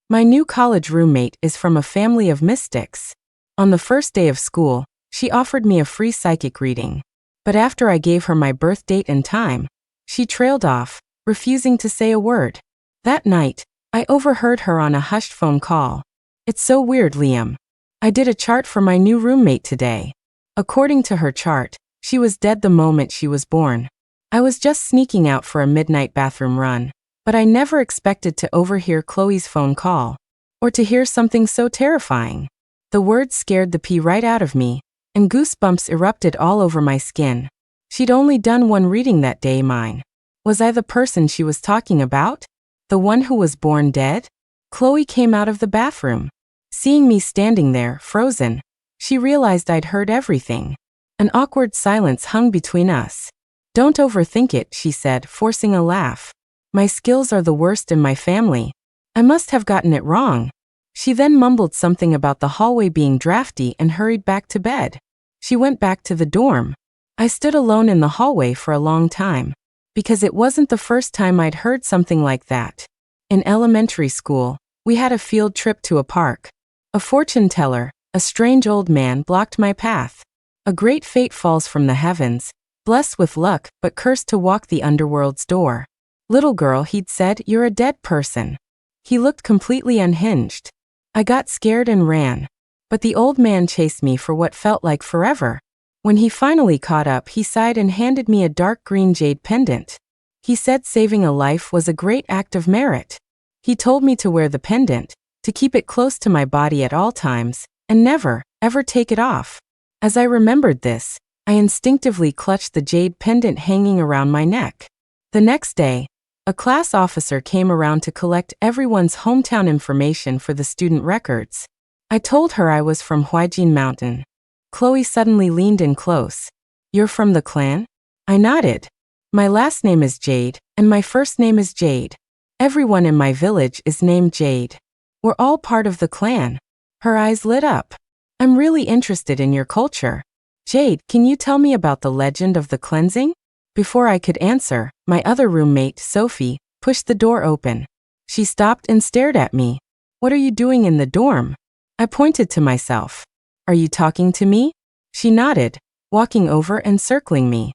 My new college roommate is from a family of mystics. On the first day of school, she offered me a free psychic reading. But after I gave her my birth date and time, she trailed off, refusing to say a word. That night, I overheard her on a hushed phone call. It's so weird, Liam. I did a chart for my new roommate today. According to her chart, she was dead the moment she was born. I was just sneaking out for a midnight bathroom run, but I never expected to overhear Chloe's phone call, or to hear something so terrifying. The words scared the pee right out of me, and goosebumps erupted all over my skin. She'd only done one reading that day. Mine. Was I the person she was talking about? The one who was born dead? Chloe came out of the bathroom. Seeing me standing there, frozen, she realized I'd heard everything. An awkward silence hung between us. Don't overthink it, she said, forcing a laugh. My skills are the worst in my family. I must have gotten it wrong. She then mumbled something about the hallway being drafty and hurried back to bed. She went back to the dorm. I stood alone in the hallway for a long time, because it wasn't the first time I'd heard something like that. In elementary school, we had a field trip to a park. A fortune teller, a strange old man, blocked my path. A great fate falls from the heavens, blessed with luck but cursed to walk the underworld's door. Little girl, he'd said, you're a dead person. He looked completely unhinged. I got scared and ran. But the old man chased me for what felt like forever. When he finally caught up, he sighed and handed me a dark green jade pendant. He said saving a life was a great act of merit. He told me to wear the pendant, to keep it close to my body at all times, and never, ever take it off. As I remembered this, I instinctively clutched the jade pendant hanging around my neck. The next day, a class officer came around to collect everyone's hometown information for the student records. I told her I was from Huaijin Mountain. Chloe suddenly leaned in close. You're from the clan? I nodded. My last name is Jade, and my first name is Jade. Everyone in my village is named Jade. We're all part of the clan. Her eyes lit up. I'm really interested in your culture. Jade, can you tell me about the legend of the cleansing? Before I could answer, my other roommate, Sophie, pushed the door open. She stopped and stared at me. What are you doing in the dorm? I pointed to myself. Are you talking to me? She nodded, walking over and circling me.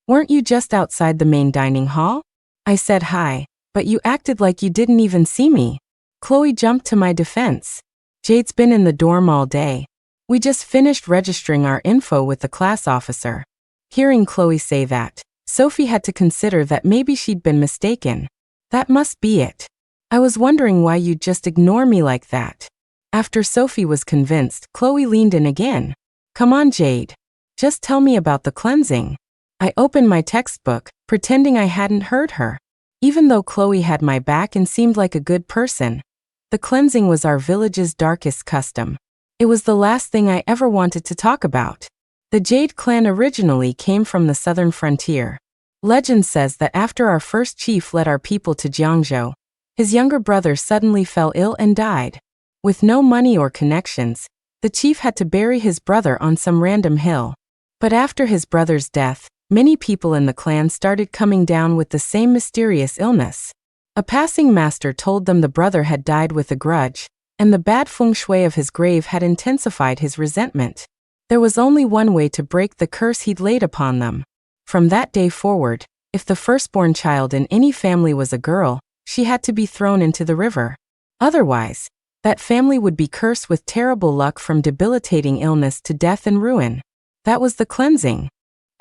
Weren't you just outside the main dining hall? I said hi, but you acted like you didn't even see me. Chloe jumped to my defense. Jade's been in the dorm all day. We just finished registering our info with the class officer. Hearing Chloe say that, Sophie had to consider that maybe she'd been mistaken. That must be it. I was wondering why you'd just ignore me like that. After Sophie was convinced, Chloe leaned in again. Come on, Jade. Just tell me about the cleansing. I opened my textbook, pretending I hadn't heard her. Even though Chloe had my back and seemed like a good person, the cleansing was our village's darkest custom. It was the last thing I ever wanted to talk about. The Jade clan originally came from the southern frontier. Legend says that after our first chief led our people to Jiangzhou, his younger brother suddenly fell ill and died. With no money or connections, the chief had to bury his brother on some random hill. But after his brother's death, many people in the clan started coming down with the same mysterious illness. A passing master told them the brother had died with a grudge, and the bad feng shui of his grave had intensified his resentment. There was only one way to break the curse he'd laid upon them. From that day forward, if the firstborn child in any family was a girl, she had to be thrown into the river. Otherwise, that family would be cursed with terrible luck from debilitating illness to death and ruin. That was the cleansing.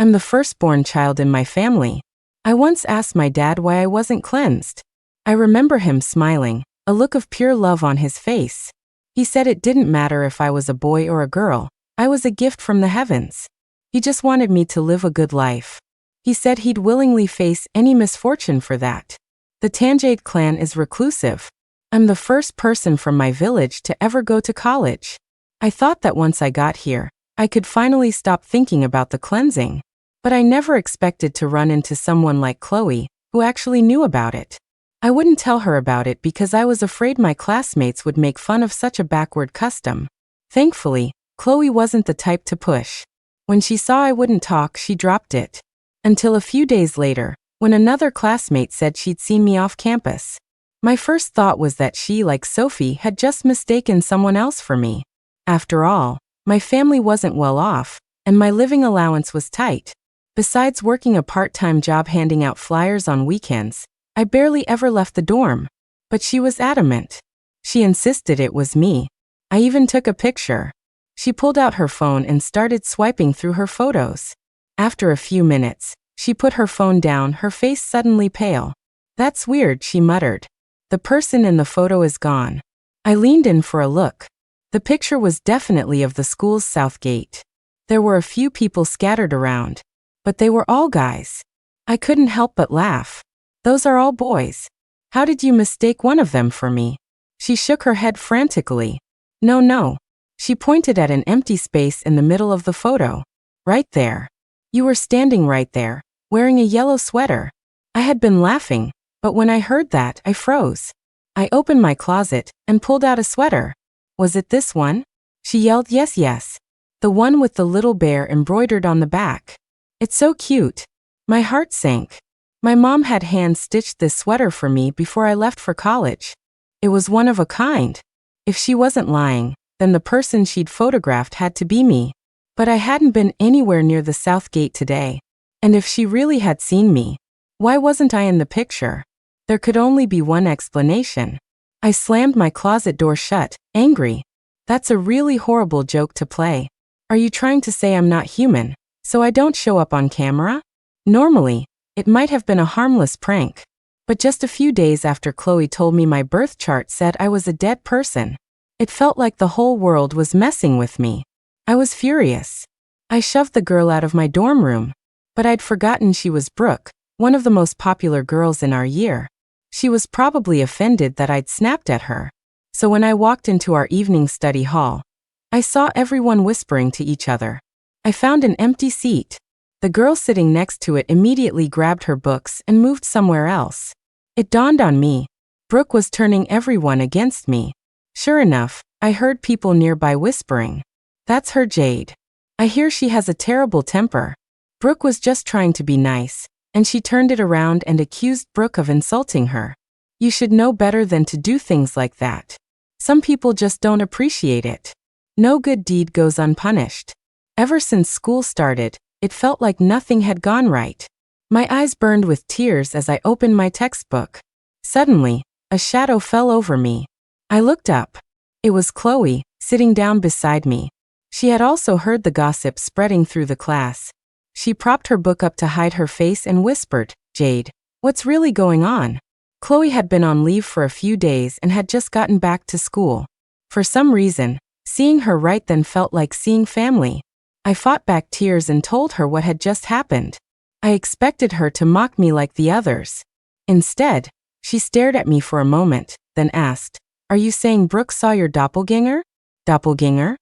I'm the firstborn child in my family. I once asked my dad why I wasn't cleansed. I remember him smiling, a look of pure love on his face. He said it didn't matter if I was a boy or a girl, I was a gift from the heavens. He just wanted me to live a good life. He said he'd willingly face any misfortune for that. The Tanjade clan is reclusive. I'm the first person from my village to ever go to college. I thought that once I got here, I could finally stop thinking about the cleansing. But I never expected to run into someone like Chloe, who actually knew about it. I wouldn't tell her about it because I was afraid my classmates would make fun of such a backward custom. Thankfully, Chloe wasn't the type to push. When she saw I wouldn't talk, she dropped it. Until a few days later, when another classmate said she'd seen me off campus. My first thought was that she, like Sophie, had just mistaken someone else for me. After all, my family wasn't well off, and my living allowance was tight. Besides working a part-time job handing out flyers on weekends, I barely ever left the dorm. But she was adamant. She insisted it was me. I even took a picture. She pulled out her phone and started swiping through her photos. After a few minutes, she put her phone down, her face suddenly pale. "That's weird," she muttered. "The person in the photo is gone." I leaned in for a look. The picture was definitely of the school's south gate. There were a few people scattered around, but they were all guys. I couldn't help but laugh. "Those are all boys. How did you mistake one of them for me?" She shook her head frantically. No. She pointed at an empty space in the middle of the photo. "Right there. You were standing right there, wearing a yellow sweater." I had been laughing, but when I heard that, I froze. I opened my closet and pulled out a sweater. "Was it this one?" She yelled. Yes. The one with the little bear embroidered on the back. "It's so cute." My heart sank. My mom had hand-stitched this sweater for me before I left for college. It was one of a kind. If she wasn't lying, then the person she'd photographed had to be me. But I hadn't been anywhere near the south gate today. And if she really had seen me, why wasn't I in the picture? There could only be one explanation. I slammed my closet door shut, angry. "That's a really horrible joke to play. Are you trying to say I'm not human, so I don't show up on camera?" Normally, it might have been a harmless prank. But just a few days after Chloe told me my birth chart said I was a dead person, it felt like the whole world was messing with me. I was furious. I shoved the girl out of my dorm room. But I'd forgotten she was Brooke, one of the most popular girls in our year. She was probably offended that I'd snapped at her. So when I walked into our evening study hall, I saw everyone whispering to each other. I found an empty seat. The girl sitting next to it immediately grabbed her books and moved somewhere else. It dawned on me. Brooke was turning everyone against me. Sure enough, I heard people nearby whispering. "That's her, Jade. I hear she has a terrible temper." Brooke was just trying to be nice, and she turned it around and accused Brooke of insulting her. You should know better than to do things like that. Some people just don't appreciate it. No good deed goes unpunished. Ever since school started, it felt like nothing had gone right. My eyes burned with tears as I opened my textbook. Suddenly, a shadow fell over me. I looked up. It was Chloe, sitting down beside me. She had also heard the gossip spreading through the class. She propped her book up to hide her face and whispered, "Jade, what's really going on?" Chloe had been on leave for a few days and had just gotten back to school. For some reason, seeing her right then felt like seeing family. I fought back tears and told her what had just happened. I expected her to mock me like the others. Instead, she stared at me for a moment, then asked, "Are you saying Brooke saw your doppelganger?" "Doppelganger?"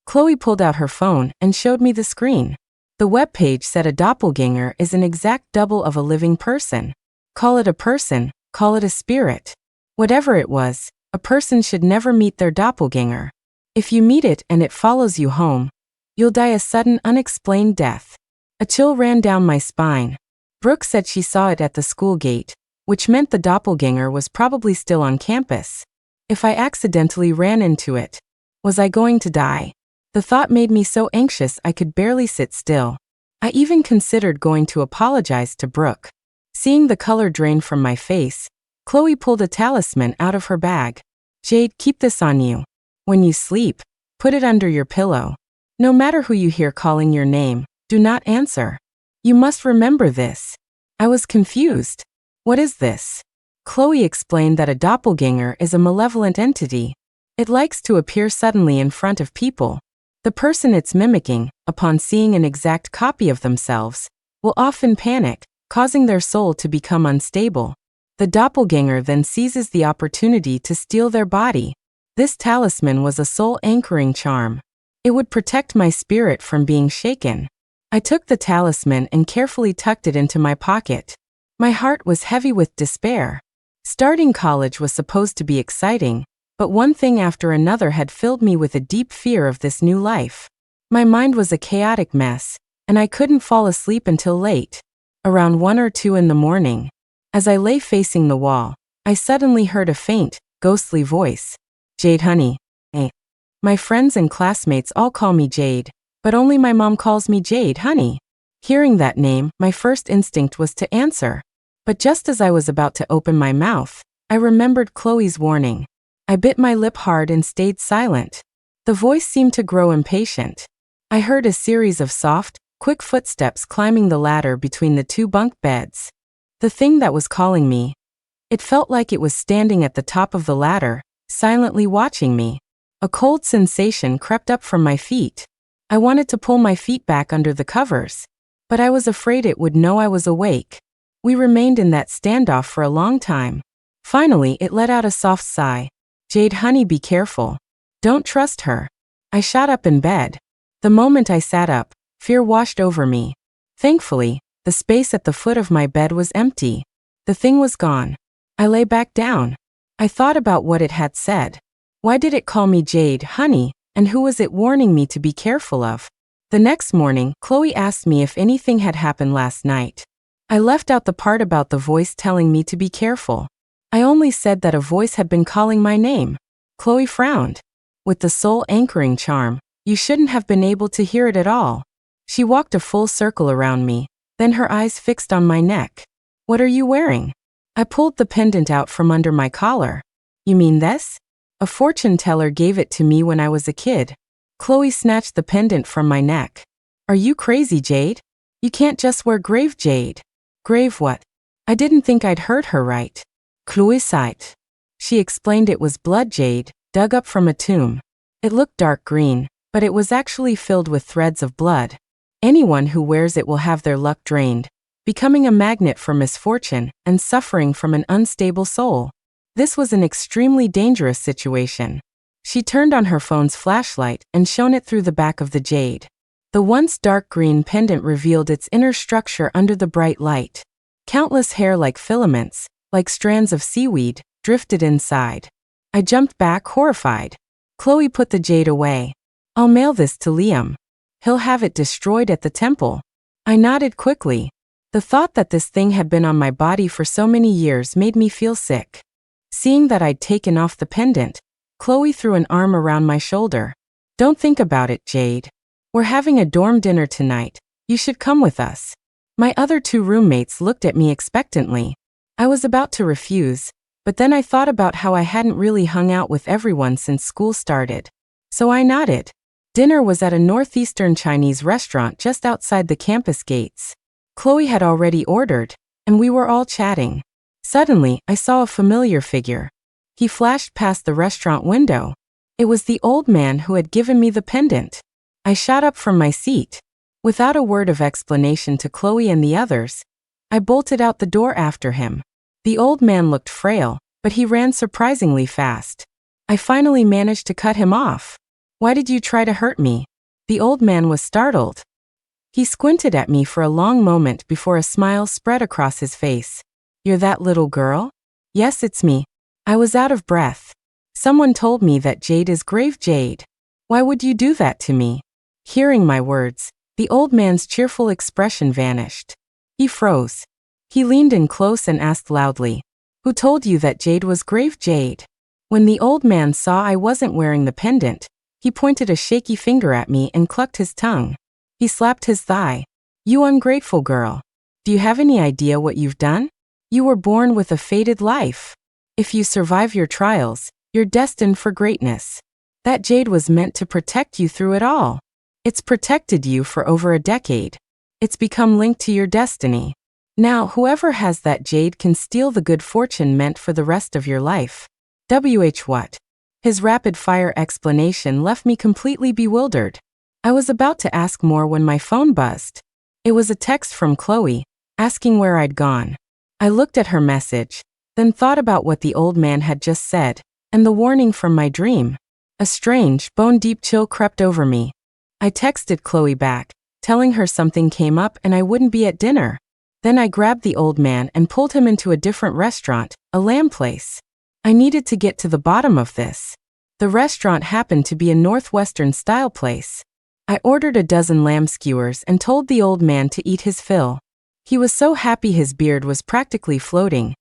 Chloe pulled out her phone and showed me the screen. The webpage said a doppelganger is an exact double of a living person. Call it a person, call it a spirit. Whatever it was, a person should never meet their doppelganger. If you meet it and it follows you home, you'll die a sudden, unexplained death. A chill ran down my spine. Brooke said she saw it at the school gate, which meant the doppelganger was probably still on campus. If I accidentally ran into it, was I going to die? The thought made me so anxious I could barely sit still. I even considered going to apologize to Brooke. Seeing the color drain from my face, Chloe pulled a talisman out of her bag. "Jade, keep this on you. When you sleep, put it under your pillow. No matter who you hear calling your name, do not answer. You must remember this." I was confused. "What is this?" Chloe explained that a doppelganger is a malevolent entity. It likes to appear suddenly in front of people. The person it's mimicking, upon seeing an exact copy of themselves, will often panic, causing their soul to become unstable. The doppelganger then seizes the opportunity to steal their body. This talisman was a soul-anchoring charm. It would protect my spirit from being shaken. I took the talisman and carefully tucked it into my pocket. My heart was heavy with despair. Starting college was supposed to be exciting, but one thing after another had filled me with a deep fear of this new life. My mind was a chaotic mess, and I couldn't fall asleep until late, around 1 or 2 in the morning. As I lay facing the wall, I suddenly heard a faint, ghostly voice. Jade, honey. Eh. My friends and classmates all call me Jade, but only my mom calls me Jade, honey. Hearing that name, my first instinct was to answer. But just as I was about to open my mouth, I remembered Chloe's warning. I bit my lip hard and stayed silent. The voice seemed to grow impatient. I heard a series of soft, quick footsteps climbing the ladder between the two bunk beds. The thing that was calling me, it felt like it was standing at the top of the ladder, silently watching me. A cold sensation crept up from my feet. I wanted to pull my feet back under the covers, but I was afraid it would know I was awake. We remained in that standoff for a long time. Finally, it let out a soft sigh. Jade, honey, be careful. Don't trust her. I shot up in bed. The moment I sat up, fear washed over me. Thankfully, the space at the foot of my bed was empty. The thing was gone. I lay back down. I thought about what it had said. Why did it call me Jade, honey, and who was it warning me to be careful of? The next morning, Chloe asked me if anything had happened last night. I left out the part about the voice telling me to be careful. I only said that a voice had been calling my name. Chloe frowned. With the soul anchoring charm, you shouldn't have been able to hear it at all. She walked a full circle around me, then her eyes fixed on my neck. What are you wearing? I pulled the pendant out from under my collar. You mean this? A fortune teller gave it to me when I was a kid. Chloe snatched the pendant from my neck. Are you crazy, Jade? You can't just wear grave jade. Grave what? I didn't think I'd heard her right. Chloe sighed. She explained it was blood jade, dug up from a tomb. It looked dark green, but it was actually filled with threads of blood. Anyone who wears it will have their luck drained, becoming a magnet for misfortune and suffering from an unstable soul. This was an extremely dangerous situation. She turned on her phone's flashlight and shone it through the back of the jade. The once dark green pendant revealed its inner structure under the bright light. Countless hair like filaments, like strands of seaweed, drifted inside. I jumped back, horrified. Chloe put the jade away. I'll mail this to Liam. He'll have it destroyed at the temple. I nodded quickly. The thought that this thing had been on my body for so many years made me feel sick. Seeing that I'd taken off the pendant, Chloe threw an arm around my shoulder. Don't think about it, Jade. We're having a dorm dinner tonight. You should come with us. My other two roommates looked at me expectantly. I was about to refuse, but then I thought about how I hadn't really hung out with everyone since school started. So I nodded. Dinner was at a northeastern Chinese restaurant just outside the campus gates. Chloe had already ordered, and we were all chatting. Suddenly, I saw a familiar figure. He flashed past the restaurant window. It was the old man who had given me the pendant. I shot up from my seat. Without a word of explanation to Chloe and the others, I bolted out the door after him. The old man looked frail, but he ran surprisingly fast. I finally managed to cut him off. Why did you try to hurt me? The old man was startled. He squinted at me for a long moment before a smile spread across his face. You're that little girl? Yes, it's me. I was out of breath. Someone told me that jade is grave jade. Why would you do that to me? Hearing my words, the old man's cheerful expression vanished. He froze. He leaned in close and asked loudly, who told you that jade was grave jade? When the old man saw I wasn't wearing the pendant, he pointed a shaky finger at me and clucked his tongue. He slapped his thigh. You ungrateful girl. Do you have any idea what you've done? You were born with a fated life. If you survive your trials, you're destined for greatness. That jade was meant to protect you through it all. It's protected you for over a decade. It's become linked to your destiny. Now, whoever has that jade can steal the good fortune meant for the rest of your life. What? His rapid-fire explanation left me completely bewildered. I was about to ask more when my phone buzzed. It was a text from Chloe, asking where I'd gone. I looked at her message, then thought about what the old man had just said, and the warning from my dream. A strange, bone-deep chill crept over me. I texted Chloe back, telling her something came up and I wouldn't be at dinner. Then I grabbed the old man and pulled him into a different restaurant, a lamb place. I needed to get to the bottom of this. The restaurant happened to be a Northwestern-style place. I ordered a dozen lamb skewers and told the old man to eat his fill. He was so happy his beard was practically floating.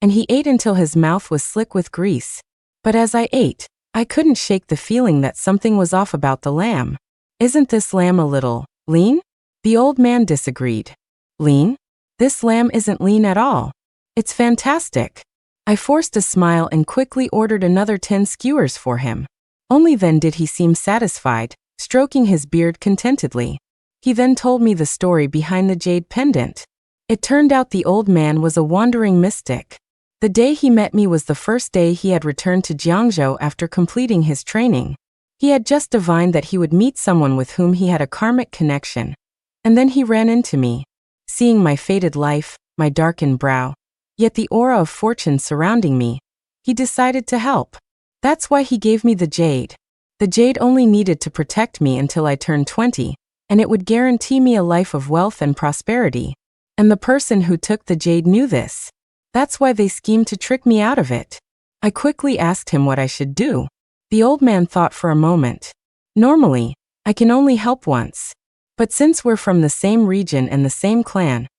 and he ate until his mouth was slick with grease. But as I ate, I couldn't shake the feeling that something was off about the lamb. Isn't this lamb a little lean? The old man disagreed. Lean? This lamb isn't lean at all. It's fantastic. I forced a smile and quickly ordered another 10 skewers for him. Only then did he seem satisfied, stroking his beard contentedly. He then told me the story behind the jade pendant. It turned out the old man was a wandering mystic. The day he met me was the first day he had returned to Jiangzhou after completing his training. He had just divined that he would meet someone with whom he had a karmic connection. And then he ran into me. Seeing my faded life, my darkened brow, yet the aura of fortune surrounding me, he decided to help. That's why he gave me the jade. The jade only needed to protect me until I turned 20, and it would guarantee me a life of wealth and prosperity. And the person who took the jade knew this. That's why they schemed to trick me out of it. I quickly asked him what I should do. The old man thought for a moment. Normally, I can only help once. But since we're from the same region and the same clan,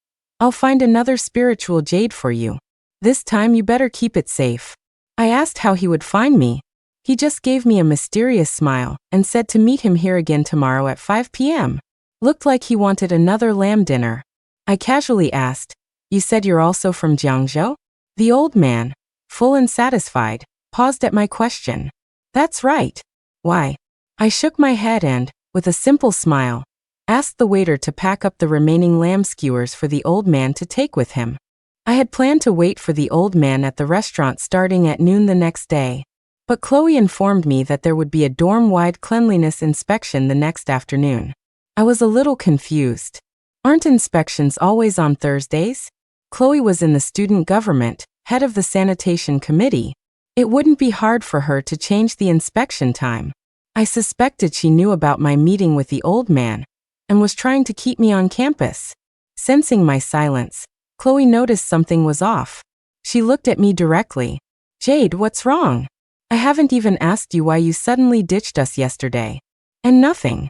I'll find another spiritual jade for you. This time you better keep it safe. I asked how he would find me. He just gave me a mysterious smile and said to meet him here again tomorrow at 5 p.m. Looked like he wanted another lamb dinner. I casually asked, "You said you're also from Jiangzhou?" The old man, full and satisfied, paused at my question. "That's right. Why?" I shook my head and, with a simple smile, asked the waiter to pack up the remaining lamb skewers for the old man to take with him. I had planned to wait for the old man at the restaurant starting at noon the next day. But Chloe informed me that there would be a dorm-wide cleanliness inspection the next afternoon. I was a little confused. Aren't inspections always on Thursdays? Chloe was in the student government, head of the sanitation committee. It wouldn't be hard for her to change the inspection time. I suspected she knew about my meeting with the old man and was trying to keep me on campus. Sensing my silence, Chloe noticed something was off. She looked at me directly. "Jade, what's wrong? I haven't even asked you why you suddenly ditched us yesterday." "And nothing."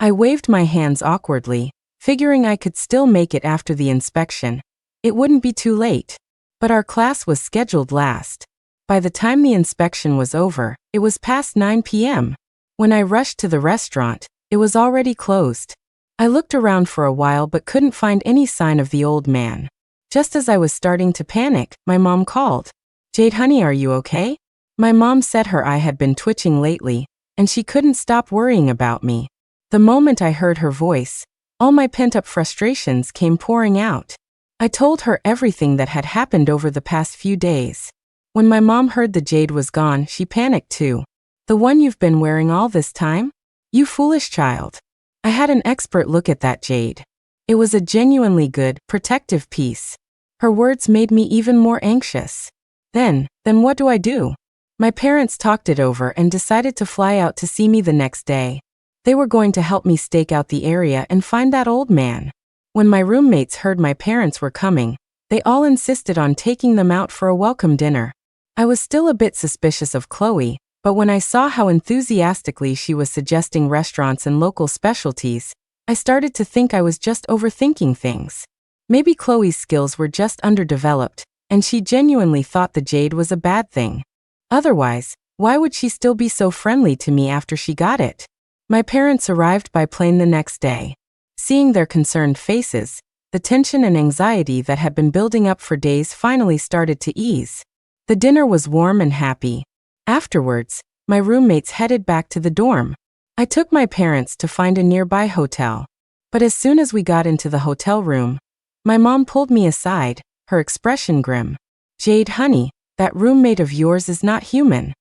I waved my hands awkwardly, figuring I could still make it after the inspection. It wouldn't be too late. But our class was scheduled last. By the time the inspection was over, it was past 9 p.m. When I rushed to the restaurant, it was already closed. I looked around for a while but couldn't find any sign of the old man. Just as I was starting to panic, my mom called. "Jade honey, are you okay?" My mom said her eye had been twitching lately, and she couldn't stop worrying about me. The moment I heard her voice, all my pent-up frustrations came pouring out. I told her everything that had happened over the past few days. When my mom heard the jade was gone, she panicked too. "The one you've been wearing all this time? You foolish child." I had an expert look at that jade. It was a genuinely good, protective piece. Her words made me even more anxious. Then what do I do? My parents talked it over and decided to fly out to see me the next day. They were going to help me stake out the area and find that old man. When my roommates heard my parents were coming, they all insisted on taking them out for a welcome dinner. I was still a bit suspicious of Chloe, but when I saw how enthusiastically she was suggesting restaurants and local specialties, I started to think I was just overthinking things. Maybe Chloe's skills were just underdeveloped, and she genuinely thought the jade was a bad thing. Otherwise, why would she still be so friendly to me after she got it? My parents arrived by plane the next day. Seeing their concerned faces, the tension and anxiety that had been building up for days finally started to ease. The dinner was warm and happy. Afterwards, my roommates headed back to the dorm. I took my parents to find a nearby hotel. But as soon as we got into the hotel room, my mom pulled me aside, her expression grim. "Jade honey, that roommate of yours is not human."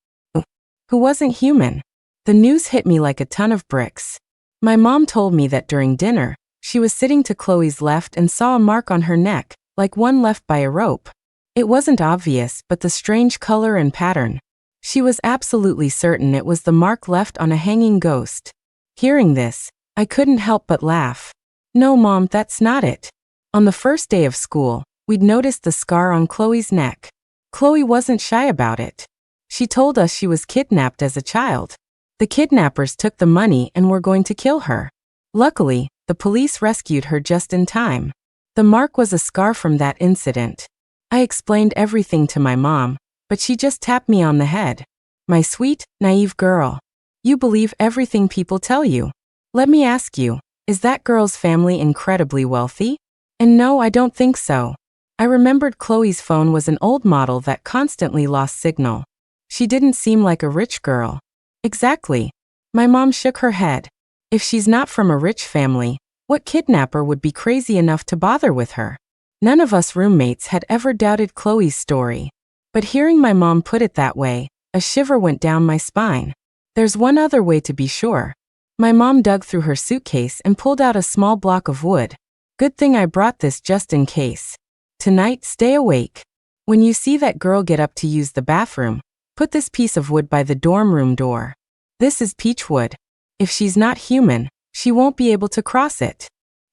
Who wasn't human? The news hit me like a ton of bricks. My mom told me that during dinner, she was sitting to Chloe's left and saw a mark on her neck, like one left by a rope. It wasn't obvious, but the strange color and pattern. She was absolutely certain it was the mark left on a hanging ghost. Hearing this, I couldn't help but laugh. "No, Mom, that's not it." On the first day of school, we'd noticed the scar on Chloe's neck. Chloe wasn't shy about it. She told us she was kidnapped as a child. The kidnappers took the money and were going to kill her. Luckily, the police rescued her just in time. The mark was a scar from that incident. I explained everything to my mom, but she just tapped me on the head. My sweet, naive girl. You believe everything people tell you. Let me ask you, is that girl's family incredibly wealthy? And no, I don't think so. I remembered Chloe's phone was an old model that constantly lost signal. She didn't seem like a rich girl. Exactly. My mom shook her head. If she's not from a rich family, what kidnapper would be crazy enough to bother with her? None of us roommates had ever doubted Chloe's story. But hearing my mom put it that way, a shiver went down my spine. There's one other way to be sure. My mom dug through her suitcase and pulled out a small block of wood. Good thing I brought this just in case. Tonight, stay awake. When you see that girl get up to use the bathroom, put this piece of wood by the dorm room door. This is peach wood. If she's not human, she won't be able to cross it.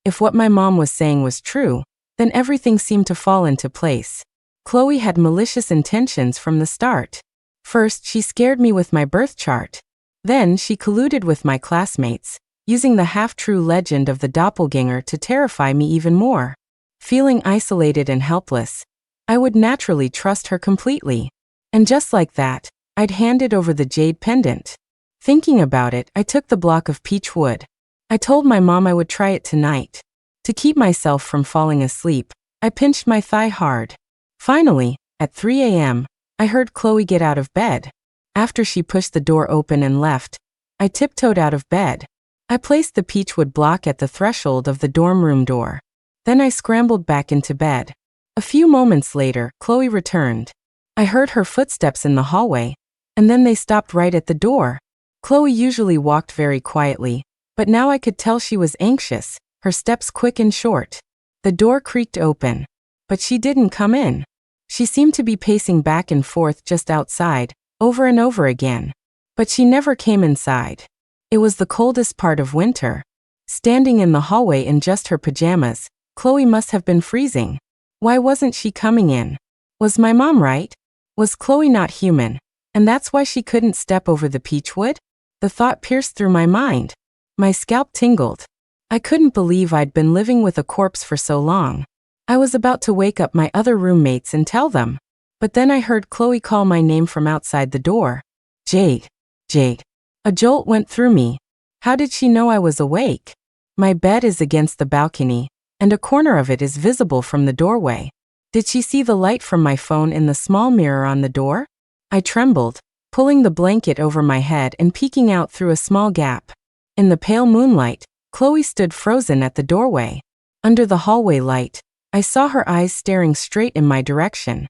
If what my mom was saying was true, then everything seemed to fall into place. Chloe had malicious intentions from the start. First, she scared me with my birth chart. Then, she colluded with my classmates, using the half-true legend of the doppelganger to terrify me even more. Feeling isolated and helpless, I would naturally trust her completely. And just like that, I'd handed over the jade pendant. Thinking about it, I took the block of peach wood. I told my mom I would try it tonight. To keep myself from falling asleep, I pinched my thigh hard. Finally, at 3 a.m., I heard Chloe get out of bed. After she pushed the door open and left, I tiptoed out of bed. I placed the peachwood block at the threshold of the dorm room door. Then I scrambled back into bed. A few moments later, Chloe returned. I heard her footsteps in the hallway, and then they stopped right at the door. Chloe usually walked very quietly, but now I could tell she was anxious, her steps quick and short. The door creaked open, but she didn't come in. She seemed to be pacing back and forth just outside, over and over again. But she never came inside. It was the coldest part of winter. Standing in the hallway in just her pajamas, Chloe must have been freezing. Why wasn't she coming in? Was my mom right? Was Chloe not human, and that's why she couldn't step over the peachwood? The thought pierced through my mind. My scalp tingled. I couldn't believe I'd been living with a corpse for so long. I was about to wake up my other roommates and tell them. But then I heard Chloe call my name from outside the door. Jade. Jade. A jolt went through me. How did she know I was awake? My bed is against the balcony, and a corner of it is visible from the doorway. Did she see the light from my phone in the small mirror on the door? I trembled, pulling the blanket over my head and peeking out through a small gap. In the pale moonlight, Chloe stood frozen at the doorway. Under the hallway light, I saw her eyes staring straight in my direction.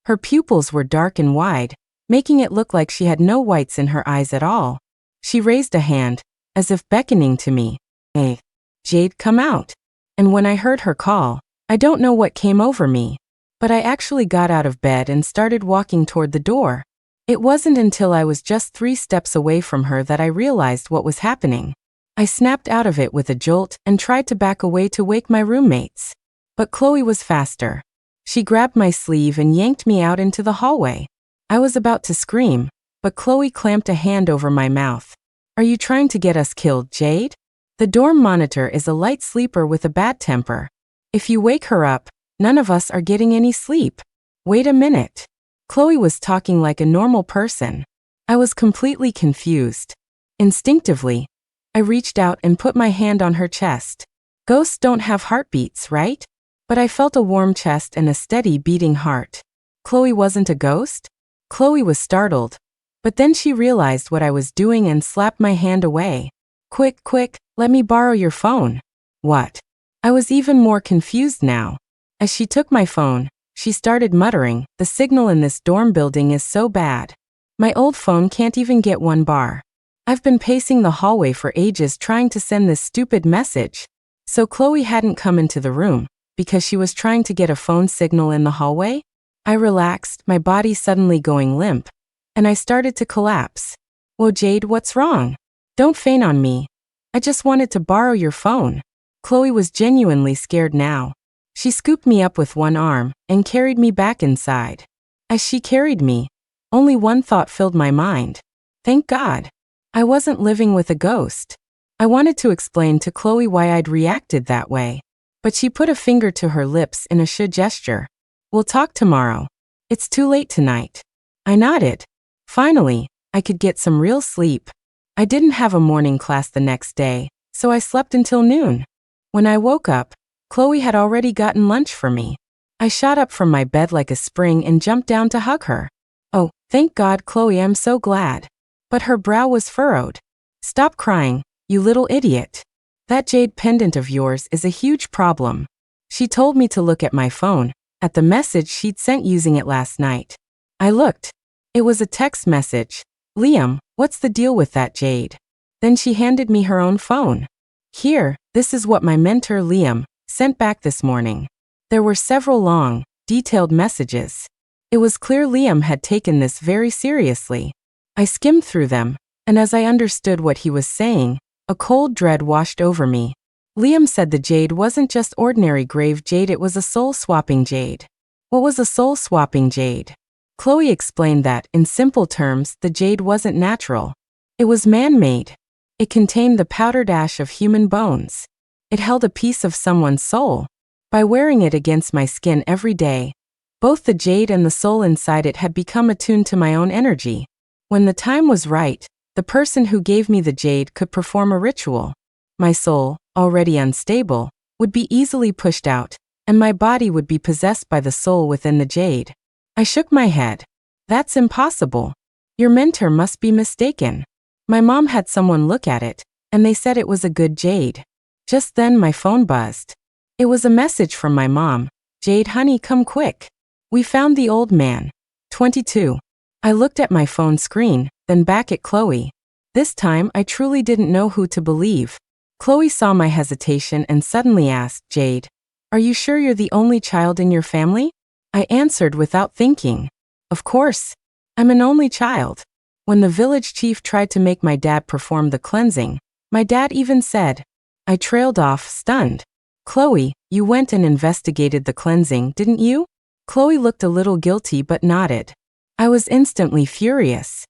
Her pupils were dark and wide, making it look like she had no whites in her eyes at all. She raised a hand, as if beckoning to me. Hey, Jade, come out. And when I heard her call, I don't know what came over me, but I actually got out of bed and started walking toward the door. It wasn't until I was just 3 steps away from her that I realized what was happening. I snapped out of it with a jolt and tried to back away to wake my roommates. But Chloe was faster. She grabbed my sleeve and yanked me out into the hallway. I was about to scream, but Chloe clamped a hand over my mouth. Are you trying to get us killed, Jade? The dorm monitor is a light sleeper with a bad temper. If you wake her up, none of us are getting any sleep. Wait a minute. Chloe was talking like a normal person. I was completely confused. Instinctively, I reached out and put my hand on her chest. Ghosts don't have heartbeats, right? But I felt a warm chest and a steady beating heart. Chloe wasn't a ghost? Chloe was startled, but then she realized what I was doing and slapped my hand away. Quick, quick, let me borrow your phone. What? I was even more confused now. As she took my phone, she started muttering, the signal in this dorm building is so bad. My old phone can't even get 1 bar. I've been pacing the hallway for ages trying to send this stupid message. So Chloe hadn't come into the room because she was trying to get a phone signal in the hallway? I relaxed, my body suddenly going limp, and I started to collapse. Whoa, Jade, what's wrong? Don't faint on me. I just wanted to borrow your phone. Chloe was genuinely scared now. She scooped me up with one arm and carried me back inside. As she carried me, only one thought filled my mind. Thank God. I wasn't living with a ghost. I wanted to explain to Chloe why I'd reacted that way, but she put a finger to her lips in a gesture. We'll talk tomorrow. It's too late tonight. I nodded. Finally, I could get some real sleep. I didn't have a morning class the next day, so I slept until noon. When I woke up, Chloe had already gotten lunch for me. I shot up from my bed like a spring and jumped down to hug her. Oh, thank God, Chloe, I'm so glad. But her brow was furrowed. Stop crying, you little idiot. That jade pendant of yours is a huge problem. She told me to look at my phone, at the message she'd sent using it last night. I looked. It was a text message. Liam, what's the deal with that jade? Then she handed me her own phone. Here, this is what my mentor Liam sent back this morning. There were several long, detailed messages. It was clear Liam had taken this very seriously. I skimmed through them, and as I understood what he was saying, a cold dread washed over me. Liam said the jade wasn't just ordinary grave jade, it was a soul-swapping jade. What was a soul-swapping jade? Chloe explained that, in simple terms, the jade wasn't natural. It was man-made. It contained the powdered ash of human bones. It held a piece of someone's soul. By wearing it against my skin every day, both the jade and the soul inside it had become attuned to my own energy. When the time was right, the person who gave me the jade could perform a ritual. My soul, already unstable, would be easily pushed out, and my body would be possessed by the soul within the jade. I shook my head. That's impossible. Your mentor must be mistaken. My mom had someone look at it, and they said it was a good jade. Just then my phone buzzed. It was a message from my mom. Jade, honey, come quick. We found the old man. 22. I looked at my phone screen, then back at Chloe. This time I truly didn't know who to believe. Chloe saw my hesitation and suddenly asked, Jade, are you sure you're the only child in your family? I answered without thinking. Of course. I'm an only child. When the village chief tried to make my dad perform the cleansing, my dad even said. I trailed off, stunned. Chloe, you went and investigated the cleansing, didn't you? Chloe looked a little guilty but nodded. I was instantly furious.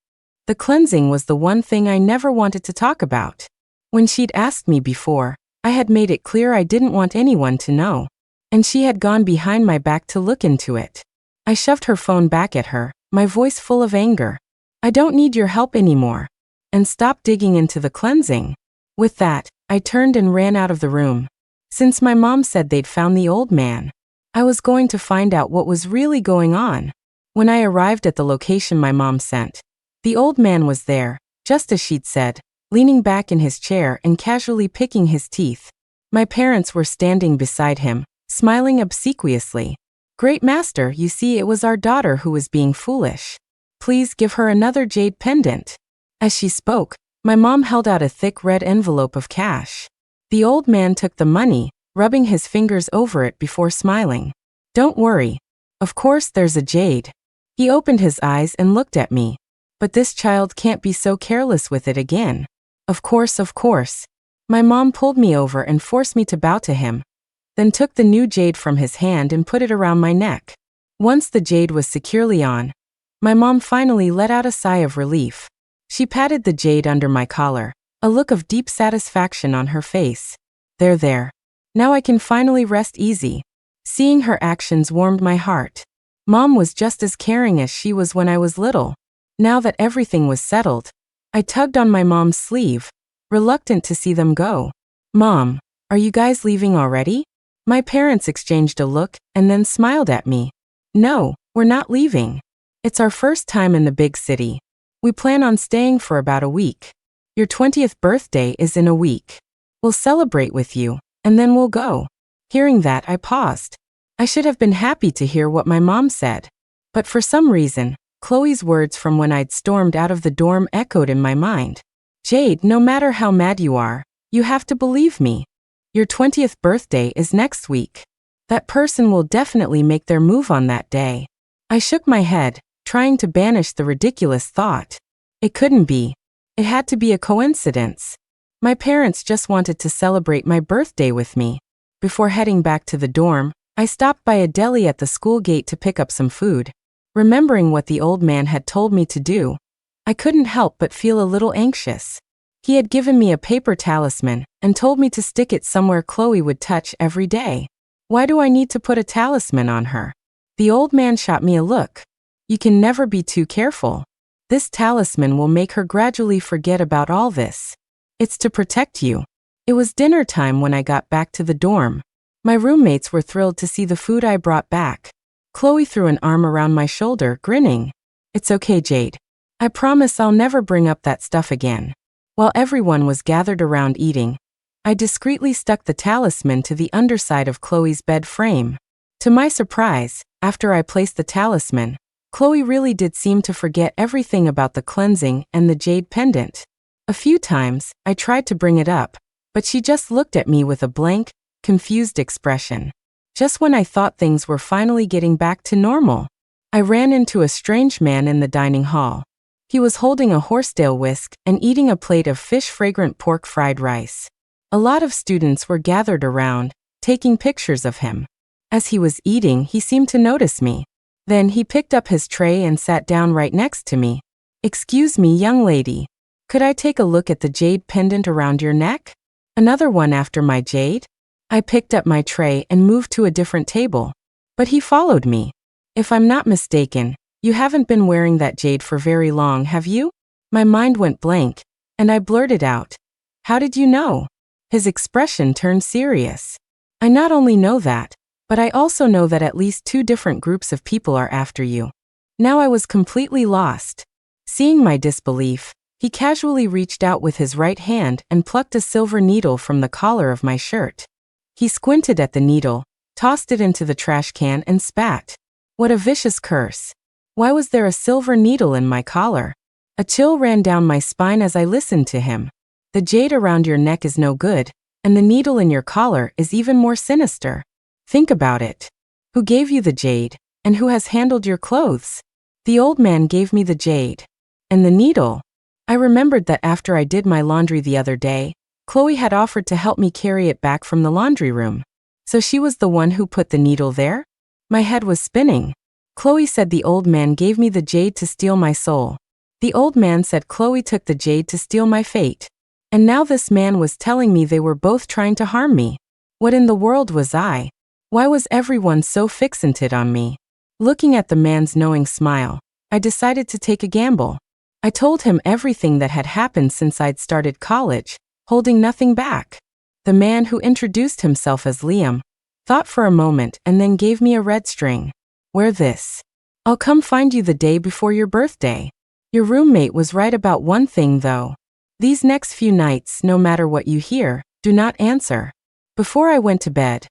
The cleansing was the one thing I never wanted to talk about. When she'd asked me before, I had made it clear I didn't want anyone to know. And she had gone behind my back to look into it. I shoved her phone back at her, my voice full of anger. I don't need your help anymore. And stop digging into the cleansing. With that, I turned and ran out of the room. Since my mom said they'd found the old man, I was going to find out what was really going on. When I arrived at the location my mom sent, the old man was there, just as she'd said, leaning back in his chair and casually picking his teeth. My parents were standing beside him, smiling obsequiously. Great master, you see, it was our daughter who was being foolish. Please give her another jade pendant. As she spoke, my mom held out a thick red envelope of cash. The old man took the money, rubbing his fingers over it before smiling. Don't worry. Of course there's a jade. He opened his eyes and looked at me. But this child can't be so careless with it again. Of course, of course. My mom pulled me over and forced me to bow to him, then took the new jade from his hand and put it around my neck. Once the jade was securely on, my mom finally let out a sigh of relief. She patted the jade under my collar, a look of deep satisfaction on her face. There. Now I can finally rest easy. Seeing her actions warmed my heart. Mom was just as caring as she was when I was little. Now that everything was settled, I tugged on my mom's sleeve, reluctant to see them go. Mom, are you guys leaving already? My parents exchanged a look and then smiled at me. No, we're not leaving. It's our first time in the big city. We plan on staying for about a week. Your 20th birthday is in a week. We'll celebrate with you, and then we'll go. Hearing that, I paused. I should have been happy to hear what my mom said. But for some reason, Chloe's words from when I'd stormed out of the dorm echoed in my mind. Jade, no matter how mad you are, you have to believe me. Your 20th birthday is next week. That person will definitely make their move on that day. I shook my head, trying to banish the ridiculous thought. It couldn't be. It had to be a coincidence. My parents just wanted to celebrate my birthday with me. Before heading back to the dorm, I stopped by a deli at the school gate to pick up some food. Remembering what the old man had told me to do, I couldn't help but feel a little anxious. He had given me a paper talisman and told me to stick it somewhere Chloe would touch every day. Why do I need to put a talisman on her? The old man shot me a look. You can never be too careful. This talisman will make her gradually forget about all this. It's to protect you. It was dinner time when I got back to the dorm. My roommates were thrilled to see the food I brought back. Chloe threw an arm around my shoulder, grinning. It's okay, Jade. I promise I'll never bring up that stuff again. While everyone was gathered around eating, I discreetly stuck the talisman to the underside of Chloe's bed frame. To my surprise, after I placed the talisman, Chloe really did seem to forget everything about the cleansing and the jade pendant. A few times, I tried to bring it up, but she just looked at me with a blank, confused expression. Just when I thought things were finally getting back to normal, I ran into a strange man in the dining hall. He was holding a horsetail whisk and eating a plate of fish-fragrant pork fried rice. A lot of students were gathered around, taking pictures of him. As he was eating, he seemed to notice me. Then he picked up his tray and sat down right next to me. Excuse me, young lady. Could I take a look at the jade pendant around your neck? Another one after my jade? I picked up my tray and moved to a different table. But he followed me. If I'm not mistaken, you haven't been wearing that jade for very long, have you? My mind went blank, and I blurted out, how did you know? His expression turned serious. I not only know that, but I also know that at least 2 different groups of people are after you. Now I was completely lost. Seeing my disbelief, he casually reached out with his right hand and plucked a silver needle from the collar of my shirt. He squinted at the needle, tossed it into the trash can and spat. What a vicious curse. Why was there a silver needle in my collar? A chill ran down my spine as I listened to him. The jade around your neck is no good, and the needle in your collar is even more sinister. Think about it. Who gave you the jade, and who has handled your clothes? The old man gave me the jade. And the needle? I remembered that after I did my laundry the other day, Chloe had offered to help me carry it back from the laundry room. So she was the one who put the needle there? My head was spinning. Chloe said the old man gave me the jade to steal my soul. The old man said Chloe took the jade to steal my fate. And now this man was telling me they were both trying to harm me. What in the world was I? Why was everyone so fixated on me? Looking at the man's knowing smile, I decided to take a gamble. I told him everything that had happened since I'd started college, holding nothing back. The man, who introduced himself as Liam, thought for a moment and then gave me a red string. Wear this. I'll come find you the day before your birthday. Your roommate was right about one thing though. These next few nights, no matter what you hear, do not answer. Before I went to bed,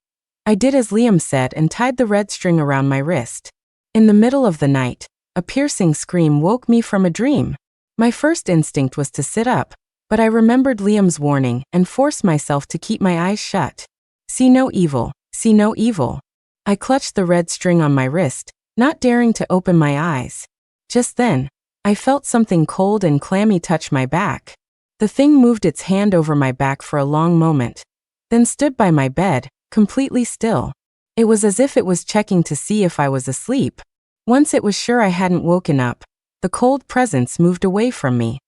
I did as Liam said and tied the red string around my wrist. In the middle of the night, a piercing scream woke me from a dream. My first instinct was to sit up, but I remembered Liam's warning and forced myself to keep my eyes shut. See no evil, see no evil. I clutched the red string on my wrist, not daring to open my eyes. Just then, I felt something cold and clammy touch my back. The thing moved its hand over my back for a long moment, then stood by my bed, completely still. It was as if it was checking to see if I was asleep. Once it was sure I hadn't woken up, the cold presence moved away from me.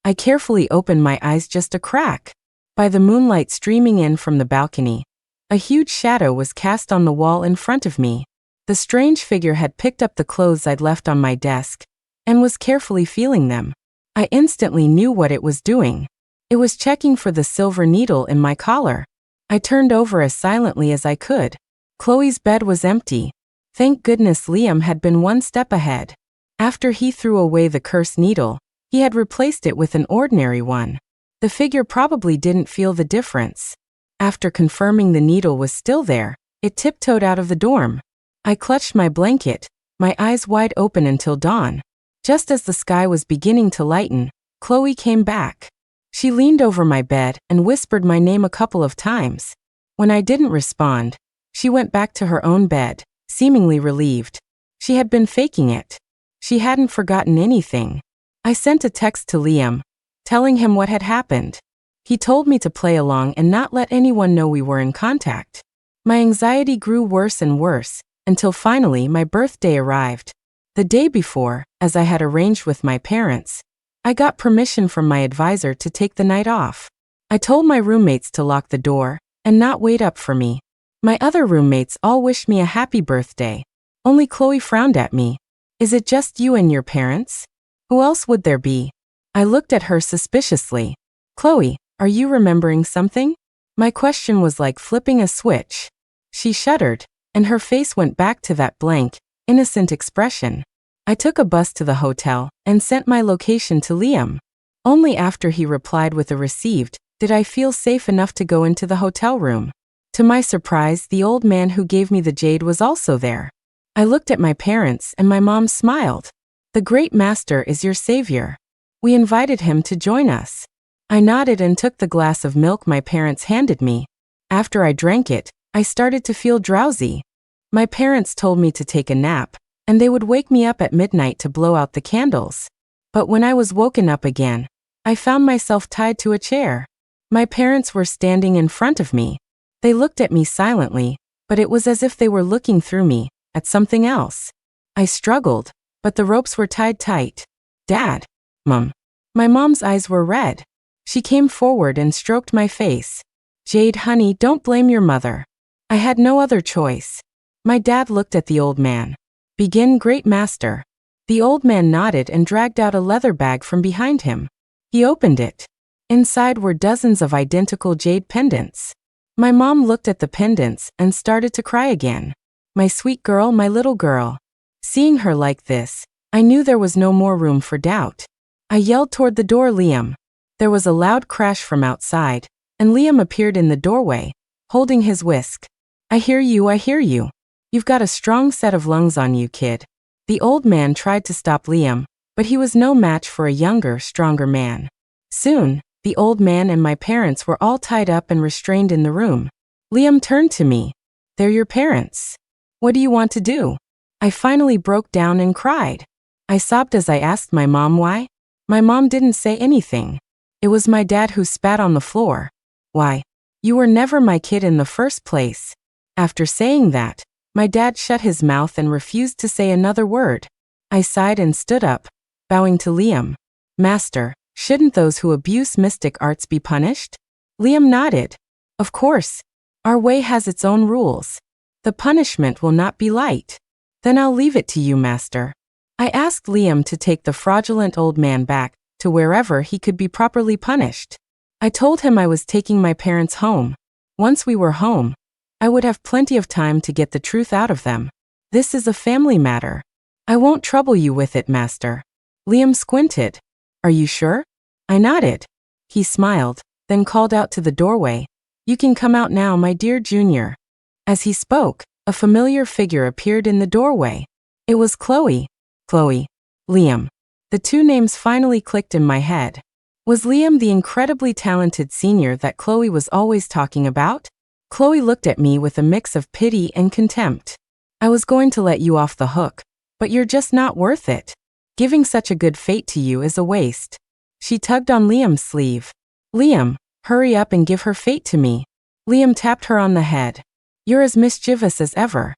I carefully opened my eyes just a crack. By the moonlight streaming in from the balcony, a huge shadow was cast on the wall in front of me. The strange figure had picked up the clothes I'd left on my desk and was carefully feeling them. I instantly knew what it was doing. It was checking for the silver needle in my collar. I turned over as silently as I could. Chloe's bed was empty. Thank goodness Liam had been one step ahead. After he threw away the cursed needle, he had replaced it with an ordinary one. The figure probably didn't feel the difference. After confirming the needle was still there, it tiptoed out of the dorm. I clutched my blanket, my eyes wide open until dawn. Just as the sky was beginning to lighten, Chloe came back. She leaned over my bed and whispered my name a couple of times. When I didn't respond, she went back to her own bed, seemingly relieved. She had been faking it. She hadn't forgotten anything. I sent a text to Liam, telling him what had happened. He told me to play along and not let anyone know we were in contact. My anxiety grew worse and worse, until finally my birthday arrived. The day before, as I had arranged with my parents, I got permission from my advisor to take the night off. I told my roommates to lock the door and not wait up for me. My other roommates all wished me a happy birthday. Only Chloe frowned at me. Is it just you and your parents? Who else would there be? I looked at her suspiciously. Chloe, are you remembering something? My question was like flipping a switch. She shuddered, and her face went back to that blank, innocent expression. I took a bus to the hotel and sent my location to Liam. Only after he replied with a received did I feel safe enough to go into the hotel room. To my surprise, the old man who gave me the jade was also there. I looked at my parents and my mom smiled. The great master is your savior. We invited him to join us. I nodded and took the glass of milk my parents handed me. After I drank it, I started to feel drowsy. My parents told me to take a nap, and they would wake me up at midnight to blow out the candles. But when I was woken up again, I found myself tied to a chair. My parents were standing in front of me. They looked at me silently, but it was as if they were looking through me, at something else. I struggled, but the ropes were tied tight. Dad. Mom. My mom's eyes were red. She came forward and stroked my face. Jade, honey, don't blame your mother. I had no other choice. My dad looked at the old man. Begin, great master. The old man nodded and dragged out a leather bag from behind him. He opened it. Inside were dozens of identical jade pendants. My mom looked at the pendants and started to cry again. My sweet girl, my little girl. Seeing her like this, I knew there was no more room for doubt. I yelled toward the door, Liam. There was a loud crash from outside, and Liam appeared in the doorway, holding his whisk. I hear you, I hear you. You've got a strong set of lungs on you, kid. The old man tried to stop Liam, but he was no match for a younger, stronger man. Soon, the old man and my parents were all tied up and restrained in the room. Liam turned to me. They're your parents. What do you want to do? I finally broke down and cried. I sobbed as I asked my mom why. My mom didn't say anything. It was my dad who spat on the floor. Why? You were never my kid in the first place. After saying that, my dad shut his mouth and refused to say another word. I sighed and stood up, bowing to Liam. Master, shouldn't those who abuse mystic arts be punished? Liam nodded. Of course. Our way has its own rules. The punishment will not be light. Then I'll leave it to you, master. I asked Liam to take the fraudulent old man back to wherever he could be properly punished. I told him I was taking my parents home. Once we were home, I would have plenty of time to get the truth out of them. This is a family matter. I won't trouble you with it, master. Liam squinted. Are you sure? I nodded. He smiled, then called out to the doorway. You can come out now, my dear junior. As he spoke, a familiar figure appeared in the doorway. It was Chloe. Chloe. Liam. The two names finally clicked in my head. Was Liam the incredibly talented senior that Chloe was always talking about? Chloe looked at me with a mix of pity and contempt. I was going to let you off the hook, but you're just not worth it. Giving such a good fate to you is a waste. She tugged on Liam's sleeve. Liam, hurry up and give her fate to me. Liam tapped her on the head. You're as mischievous as ever.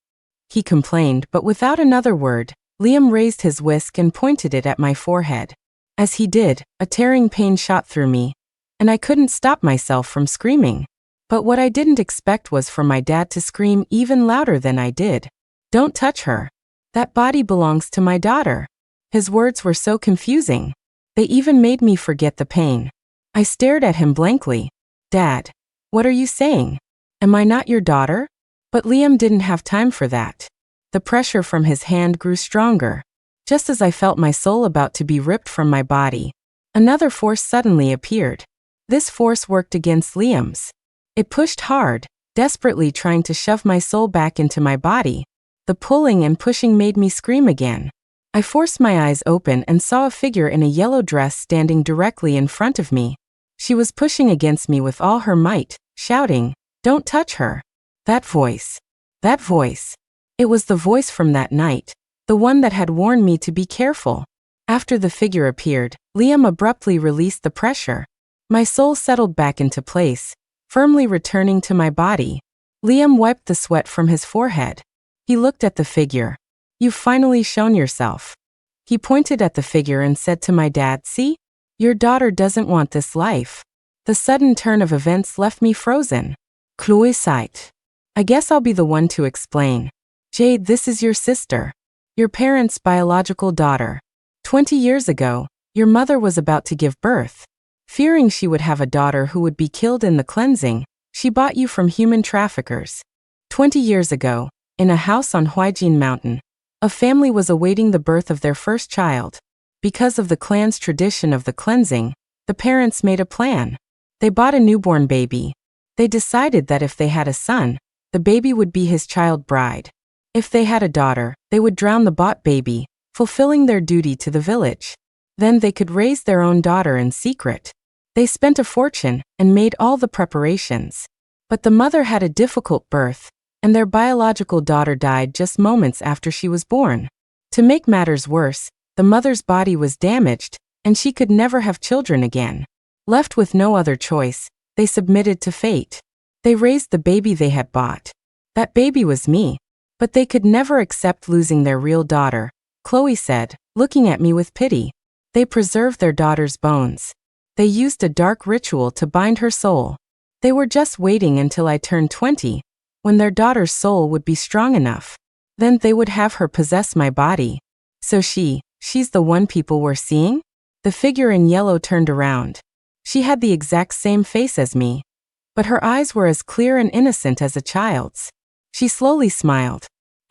He complained, but without another word, Liam raised his whisk and pointed it at my forehead. As he did, a tearing pain shot through me, and I couldn't stop myself from screaming. But what I didn't expect was for my dad to scream even louder than I did. Don't touch her. That body belongs to my daughter. His words were so confusing. They even made me forget the pain. I stared at him blankly. Dad, what are you saying? Am I not your daughter? But Liam didn't have time for that. The pressure from his hand grew stronger. Just as I felt my soul about to be ripped from my body, another force suddenly appeared. This force worked against Liam's. It pushed hard, desperately trying to shove my soul back into my body. The pulling and pushing made me scream again. I forced my eyes open and saw a figure in a yellow dress standing directly in front of me. She was pushing against me with all her might, shouting, "Don't touch her." That voice. That voice. It was the voice from that night, the one that had warned me to be careful. After the figure appeared, Liam abruptly released the pressure. My soul settled back into place, firmly returning to my body. Liam wiped the sweat from his forehead. He looked at the figure. You've finally shown yourself. He pointed at the figure and said to my dad, see? Your daughter doesn't want this life. The sudden turn of events left me frozen. Chloe sighed. I guess I'll be the one to explain. Jade, this is your sister. Your parents' biological daughter. 20 years ago, your mother was about to give birth. Fearing she would have a daughter who would be killed in the cleansing, she bought you from human traffickers. 20 years ago, in a house on Huaijin Mountain, a family was awaiting the birth of their first child. Because of the clan's tradition of the cleansing, the parents made a plan. They bought a newborn baby. They decided that if they had a son, the baby would be his child bride. If they had a daughter, they would drown the bought baby, fulfilling their duty to the village. Then they could raise their own daughter in secret. They spent a fortune and made all the preparations. But the mother had a difficult birth, and their biological daughter died just moments after she was born. To make matters worse, the mother's body was damaged, and she could never have children again. Left with no other choice, they submitted to fate. They raised the baby they had bought. That baby was me. But they could never accept losing their real daughter, Chloe said, looking at me with pity. They preserved their daughter's bones. They used a dark ritual to bind her soul. They were just waiting until I turned 20, when their daughter's soul would be strong enough. Then they would have her possess my body. So she's the one people were seeing? The figure in yellow turned around. She had the exact same face as me, but her eyes were as clear and innocent as a child's. She slowly smiled.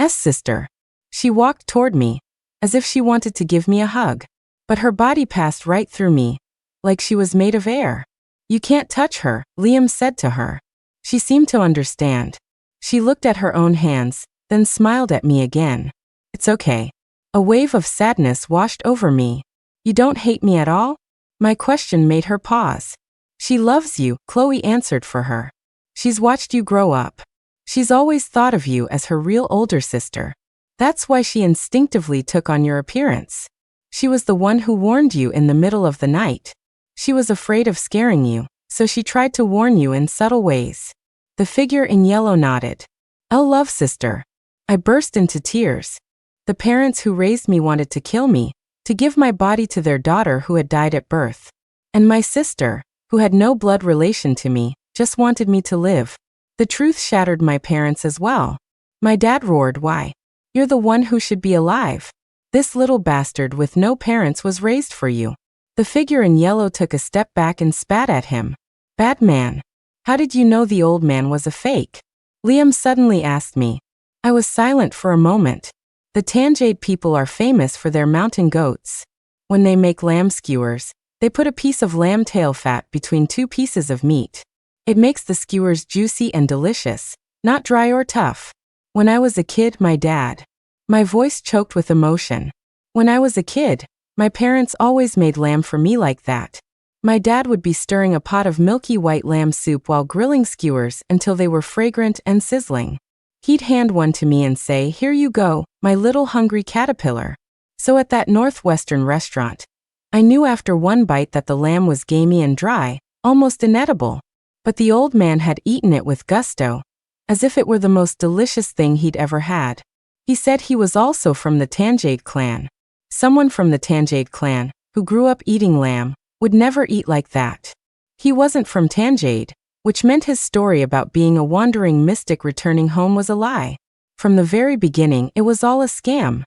Sister. She walked toward me, as if she wanted to give me a hug. But her body passed right through me, like she was made of air. You can't touch her, Liam said to her. She seemed to understand. She looked at her own hands, then smiled at me again. It's okay. A wave of sadness washed over me. You don't hate me at all? My question made her pause. She loves you, Chloe answered for her. She's watched you grow up. She's always thought of you as her real older sister. That's why she instinctively took on your appearance. She was the one who warned you in the middle of the night. She was afraid of scaring you, so she tried to warn you in subtle ways. The figure in yellow nodded. Love sister. I burst into tears. The parents who raised me wanted to kill me, to give my body to their daughter who had died at birth. And my sister, who had no blood relation to me, just wanted me to live. The truth shattered my parents as well. My dad roared, why? You're the one who should be alive. This little bastard with no parents was raised for you. The figure in yellow took a step back and spat at him. Bad man. How did you know the old man was a fake? Liam suddenly asked me. I was silent for a moment. The Tanjade people are famous for their mountain goats. When they make lamb skewers, they put a piece of lamb tail fat between two pieces of meat. It makes the skewers juicy and delicious, not dry or tough. When I was a kid, my voice choked with emotion. When I was a kid, my parents always made lamb for me like that. My dad would be stirring a pot of milky white lamb soup while grilling skewers until they were fragrant and sizzling. He'd hand one to me and say, here you go, my little hungry caterpillar. So at that northwestern restaurant, I knew after one bite that the lamb was gamey and dry, almost inedible. But the old man had eaten it with gusto, as if it were the most delicious thing he'd ever had. He said he was also from the Tanjade clan. Someone from the Tanjade clan, who grew up eating lamb, would never eat like that. He wasn't from Tanjade, which meant his story about being a wandering mystic returning home was a lie. From the very beginning, it was all a scam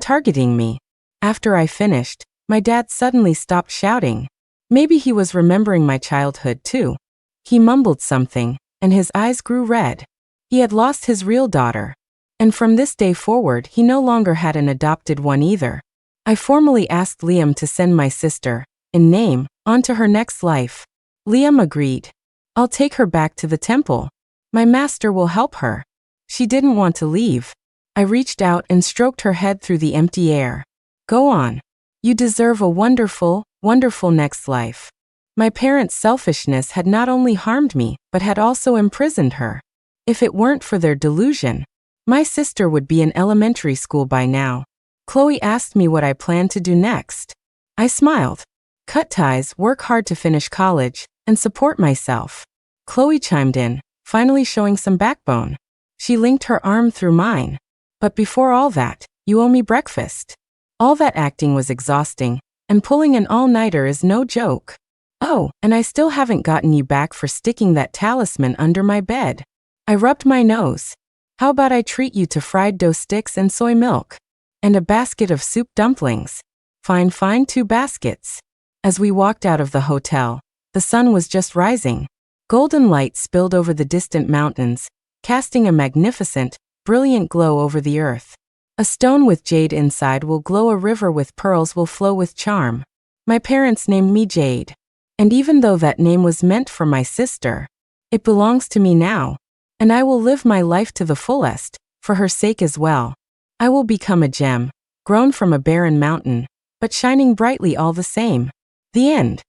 targeting me. After I finished, my dad suddenly stopped shouting. Maybe he was remembering my childhood too. He mumbled something, and his eyes grew red. He had lost his real daughter. And from this day forward, he no longer had an adopted one either. I formally asked Liam to send my sister, in name, on to her next life. Liam agreed. I'll take her back to the temple. My master will help her. She didn't want to leave. I reached out and stroked her head through the empty air. Go on. You deserve a wonderful, wonderful next life. My parents' selfishness had not only harmed me, but had also imprisoned her. If it weren't for their delusion, my sister would be in elementary school by now. Chloe asked me what I planned to do next. I smiled. Cut ties, work hard to finish college, and support myself. Chloe chimed in, finally showing some backbone. She linked her arm through mine. But before all that, you owe me breakfast. All that acting was exhausting, and pulling an all-nighter is no joke. Oh, and I still haven't gotten you back for sticking that talisman under my bed. I rubbed my nose. How about I treat you to fried dough sticks and soy milk? And a basket of soup dumplings. Fine, fine, 2 baskets. As we walked out of the hotel, the sun was just rising. Golden light spilled over the distant mountains, casting a magnificent, brilliant glow over the earth. A stone with jade inside will glow, a river with pearls will flow with charm. My parents named me Jade. And even though that name was meant for my sister, it belongs to me now. And I will live my life to the fullest, for her sake as well. I will become a gem, grown from a barren mountain, but shining brightly all the same. The end.